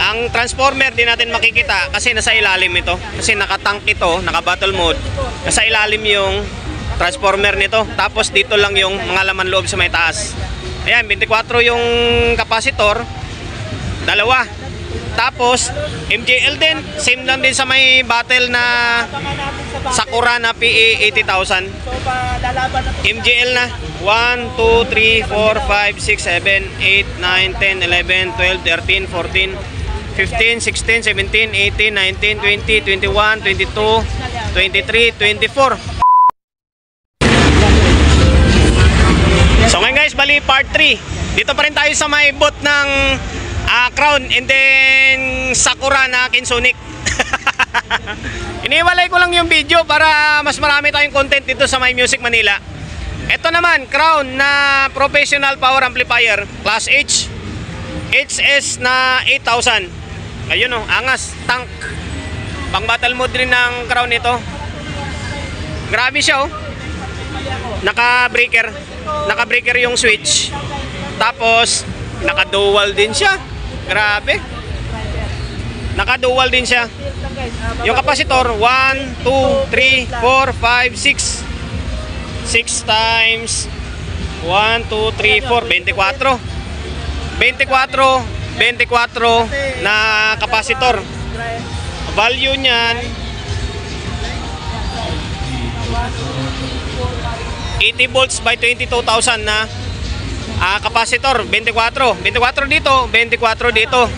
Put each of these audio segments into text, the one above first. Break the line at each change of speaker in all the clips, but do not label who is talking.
Ang transformer di natin makikita kasi nasa ilalim ito. Kasi nakatank ito, naka-battle mode. Nasa ilalim yung transformer nito. Tapos dito lang yung mga laman loob sa may taas. Ayan, 24 yung capacitor. Dalawa. Tapos, MJL din. Same lang din sa may battle na Sakura na PE 80,000. MJL na. 1, 2, 3, 4, 5, 6, 7, 8, 9, 10, 11, 12, 13, 14, 15, 16, 17, 18, 19, 20, 21, 22, 23, 24. So ngayon guys, bali part 3. Dito pa rin tayo sa may bot ng Crown and then Sakura na Kinsonic. Iniwalay ko lang yung video para mas marami tayong content dito sa My Music Manila. Ito naman, Crown na professional power amplifier, class H, HS na 8,000. Ayun o, angas, tank. Pang battle mode rin ng Crown ito. Grabe siya o. Naka-breaker. Naka-breaker yung switch. Tapos, naka-dual din siya. Grabe. Naka-dual din siya. Yung capacitor, 1, 2, 3, 4, 5, 6. 6 times 1, 2, 3, 4, 24. 24 na capacitor. Value niyan 80 volts by 22,000 na capacitor. 24 dito, 24 dito.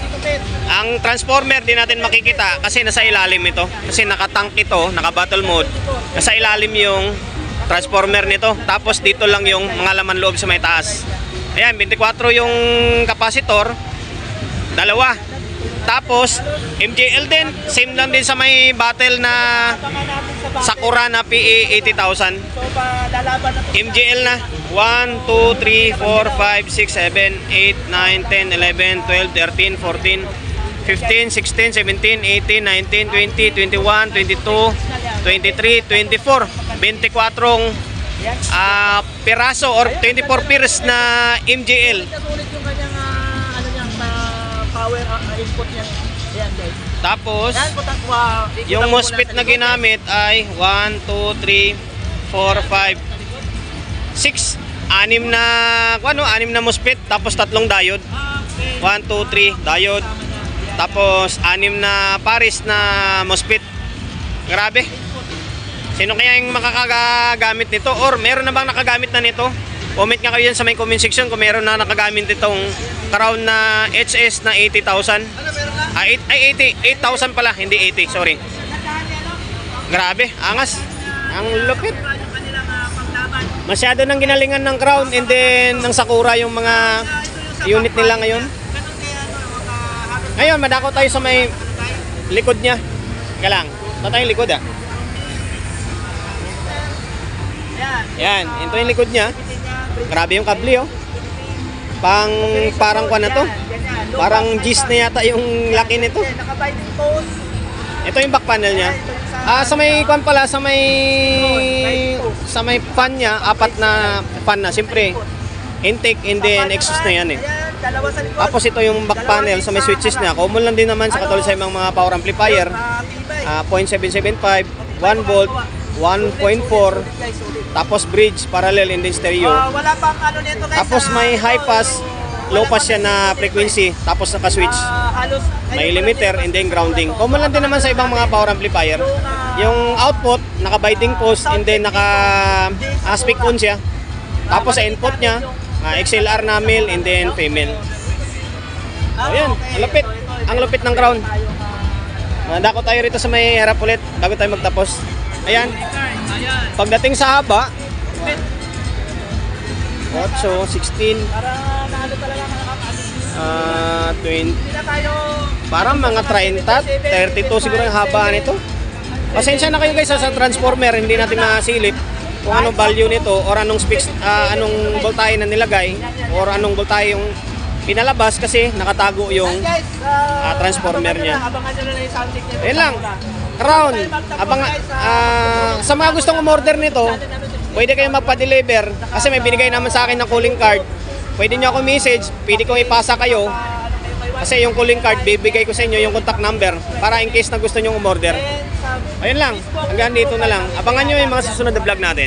Ang transformer di natin makikita kasi nasa ilalim ito. Kasi nakatank ito, naka-battle mode. Nasa ilalim yung transformer nito. Tapos dito lang yung mga laman loob sa may taas. Ayan, 24 yung capacitor. Dalawa. Tapos, MJL din. Same lang din sa may battle na Sakura na PE 80,000. MJL na. 1, 2, 3, 4, 5, 6, 7, 8, 9, 10, 11, 12, 13, 14, 15, 16, 17, 18, 19, 20, 21, 22, 23, 24. 24 piraso or 24 pairs na MJL.
Power input niya. Ayan guys.
Tapos yung MOSFET na ginamit ay 1, 2, 3, 4, 5, 6. Anim na MOSFET. Tapos tatlong diode. 1, 2, 3 diode. Tapos 6 na pares na MOSFET. Grabe. Sino kaya yung makakagamit nito? Or meron na bang nakagamit na nito? Comment nga kayo yan sa may comment section kung meron na nakagamit itong Crown na HS na 80,000. 8,000 pala, hindi 80, sorry. Grabe, angas. Ang lupit. Masyado nang ginalingan ng Crown and then ng Sakura yung mga unit nila ngayon. Ngayon, madako tayo sa may likod niya. Teka lang, ito tayong likod ah. Yan, ito yung likod niya. Grabe yung kable oh. Parang kuha na to. Parang gis na yata yung laki nito. Ito yung back panel niya. Sa may kuan pala, sa may fan niya, 4 na fan na. Siyempre, intake and then exhaust na yan eh. Tapos ito yung back panel sa may switches niya. Common lang din naman sa katulad sa mga power amplifier. 0.775, 1 volt, 1.4, tapos bridge, parallel, and then stereo. Tapos may high pass, low pass siya na frequency, tapos naka-switch. May limiter and then grounding. Common lang din naman sa ibang mga power amplifier. Yung output, naka-binding post and then naka-speak on siya. Tapos sa input niya, XLR na male and then female. So yan, ang lupit ng Crown. Dako tayo rito sa may harap ulit bago tayo magtapos. Ayan. Pagdating sa haba, 8, 16, 20, parang mga 30, 32 siguro yung haba nito. Pasensya na kayo guys sa transformer, hindi natin masilip kung anong value nito or anong specs, anong voltahe na nilagay or anong voltahe yung pinalabas kasi nakatago yung transformer niya. Ayan lang. Crown, sa mga gustong umorder nito, pwede kayong magpa-deliver kasi may binigay naman sa akin ng calling card. Pwede nyo ako message, pwede kong ipasa kayo Kasi yung calling card, bibigay ko sa inyo yung contact number para in case na gusto nyo umorder.
And
Ayun lang, hanggang dito na lang. Abangan nyo yung mga susunod na vlog natin.